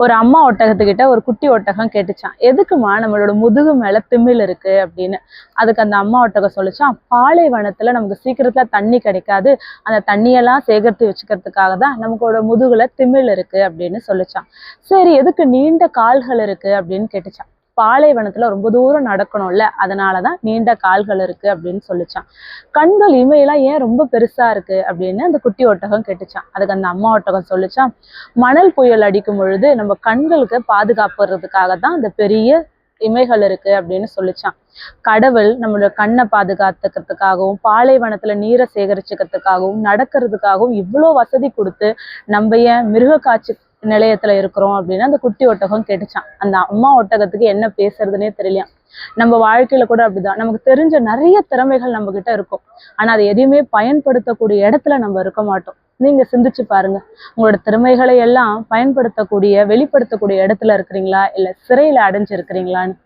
ஒரு அம்மா ஒட்டகத்துக்கிட்ட ஒரு குட்டி ஒட்டகம் கேட்டுச்சான், எதுக்குமா நம்மளோட முதுகு மேல திமில் இருக்கு அப்படின்னு. அதுக்கு அந்த அம்மா ஒட்டகம் சொல்லிச்சான், பாலைவனத்துல நமக்கு சீக்கிரத்துல தண்ணி கிடைக்காது, அந்த தண்ணியெல்லாம் சேகரித்து வச்சுக்கிறதுக்காக தான் நமக்கோட முதுகுல திமில் இருக்கு அப்படின்னு சொல்லிச்சான். சரி, எதுக்கு நீண்ட கால்கள் இருக்கு அப்படின்னு கேட்டுச்சான். பாலைவனத்துல ரொம்ப தூரம் நடக்கணும்ல, அதனாலதான் நீண்ட கால்கள் இருக்கு அப்படின்னு சொல்லிச்சான். கண்கள் இமையெல்லாம் ஏன் ரொம்ப பெருசா இருக்கு அப்படின்னு அந்த குட்டி ஒட்டகம் கேட்டுச்சான். அதுக்கு அந்த அம்மா ஒட்டகம் சொல்லிச்சான், மணல் புயல் அடிக்கும் பொழுது நம்ம கண்களுக்கு பாதுகாப்புறதுக்காக தான் அந்த பெரிய இமைகள் இருக்கு அப்படின்னு சொல்லிச்சான். கடவுள் நம்மளோட கண்ணை பாதுகாத்துக்கிறதுக்காகவும் பாலைவனத்துல நீரை சேகரிச்சுக்கிறதுக்காகவும் நடக்கிறதுக்காகவும் இவ்வளோ வசதி கொடுத்து நம்ம ஏன் மிருக காட்சி நிலையத்துல இருக்கிறோம் அப்படின்னு அந்த குட்டி ஒட்டகம் கேட்டுச்சான். அந்த அம்மா ஒட்டகத்துக்கு என்ன பேசுறதுன்னே தெரியலையாம். நம்ம வாழ்க்கையில கூட அப்படிதான், நமக்கு தெரிஞ்ச நிறைய திறமைகள் நம்ம கிட்ட இருக்கும், ஆனா அதை எதையுமே பயன்படுத்தக்கூடிய இடத்துல நம்ம இருக்க மாட்டோம். நீங்க சிந்திச்சு பாருங்க, உங்களோட திறமைகளை எல்லாம் பயன்படுத்தக்கூடிய வெளிப்படுத்தக்கூடிய இடத்துல இருக்கிறீங்களா, இல்ல சிறையில அடைஞ்சு இருக்கிறீங்களான்னு.